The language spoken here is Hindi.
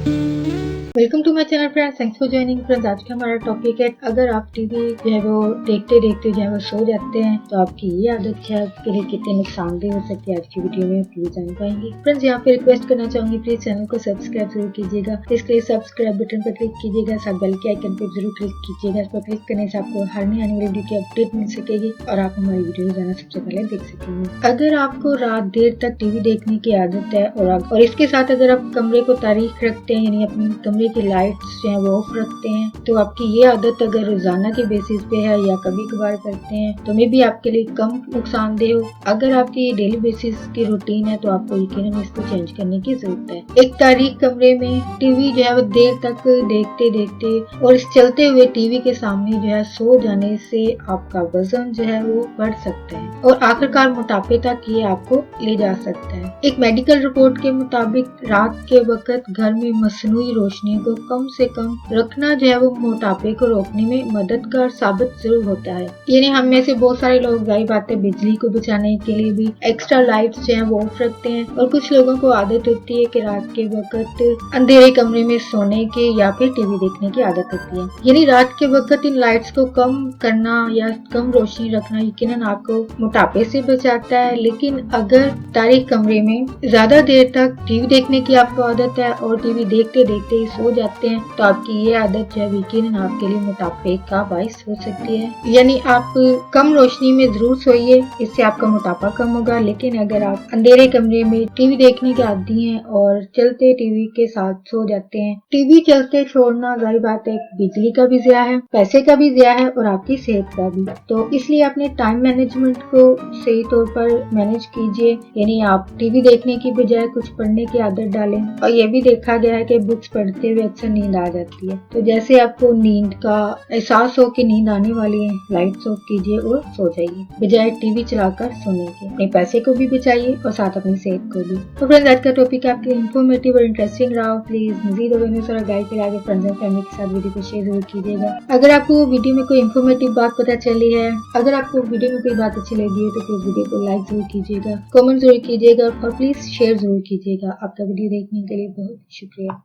Welcome to my channel friends, thanks for joining friends. आज का हमारा टॉपिक है, अगर आप टीवी जो है वो देखते देखते जो है वो सो जाते हैं तो आपकी ये आदत क्या है, आपके लिए कितने नुकसानदेह हो सकती है। आज की वीडियो में प्लीज जान पाएंगे। फ्रेंड्स यहाँ पे रिक्वेस्ट करना चाहूंगी, प्लीज चैनल को सब्सक्राइब जरूर कीजिएगा। इसके लिए सब्सक्राइब बटन पर क्लिक कीजिएगा, साथ बेल के आइकन पर जरूर क्लिक कीजिएगा। इस पर क्लिक करने से आपको हर नई आने वाली वीडियो की अपडेट मिल सकेगी और आप हमारी वीडियो रोजाना सबसे पहले देख सकेंगे। अगर आपको रात देर तक टीवी देखने की आदत है और इसके साथ अगर आप कमरे को तारीख रखते हैं, यानी अपने कमरे की लाइट्स जो है वो ऑफ रखते हैं, तो आपकी ये आदत अगर रोजाना के बेसिस पे है या कभी कभार करते हैं तो मे भी आपके लिए कम नुकसानदेह हो। अगर आपकी डेली बेसिस की रूटीन है तो आपको यकीनन इसको चेंज करने की जरूरत है। एक तारीख कमरे में टीवी जो है वो देर तक देखते देखते और इस चलते हुए टीवी के सामने जो है सो जाने से आपका वजन जो है वो बढ़ सकता है और आखिरकार मोटापे तक ये आपको ले जा सकता है। एक मेडिकल रिपोर्ट के मुताबिक रात के वक्त घर में मसनूई रोशनी को कम से कम रखना जो है वो मोटापे को रोकने में मददगार साबित जरूर होता है। यानी हम में से बहुत सारे लोग जाहिर बात है बिजली को बचाने के लिए भी एक्स्ट्रा लाइट्स जो है वो ऑफ रखते हैं और कुछ लोगों को आदत होती है कि रात के वक्त अंधेरे कमरे में सोने के या फिर टीवी देखने की आदत होती है। यानी रात के वक्त इन लाइट्स को कम करना या कम रोशनी रखना यकीनन आपको मोटापे से बचाता है। लेकिन अगर तारीख कमरे में ज्यादा देर तक टीवी देखने की आपको आदत है और टीवी देखते देखते ही सो जाते हैं तो आपकी ये आदत जो है यकीनन आपके लिए मोटापे का बाइस हो सकती है। यानी आप कम रोशनी में जरूर सोइए, इससे आपका मोटापा कम होगा। लेकिन अगर आप अंधेरे कमरे में टीवी देखने के आदी हैं और चलते टीवी के साथ सो जाते हैं, टीवी चलते छोड़ना जाहिर बात है बिजली का भी ज़िया है, पैसे का भी ज़िया है और आपकी सेहत का भी। तो इसलिए अपने टाइम मैनेजमेंट को सही तौर पर मैनेज कीजिए। यानी आप टीवी देखने की बजाय कुछ पढ़ने की आदत डालें। और ये भी देखा गया है कि बुक्स पढ़ते हुए अक्सर नींद आ जाती है, तो जैसे आपको नींद का एहसास हो कि नींद आने वाली है, लाइट्स ऑफ कीजिए और सो जाइए बजाय टीवी चलाकर सोने के। अपने पैसे को भी बचाइए और साथ अपनी सेहत को भी। तो फ्रेंड्स, आज का टॉपिक आपके लिए इन्फॉर्मेटिव और इंटरेस्टिंग रहा। प्लीज मजीद अवेयरनेस और गाइड के लिए आगे फ्रेंड्स एंड फैमिली के साथ वीडियो को शेयर जरूर कीजिएगा। अगर आपको वीडियो में कोई इन्फॉर्मेटिव बात पता चली है, अगर आपको वीडियो में कोई बात अच्छी लगी है तो प्लीज वीडियो को लाइक जरूर कीजिएगा, कमेंट जरूर कीजिएगा और प्लीज शेयर जरूर कीजिएगा। आपका वीडियो देखने के लिए बहुत शुक्रिया।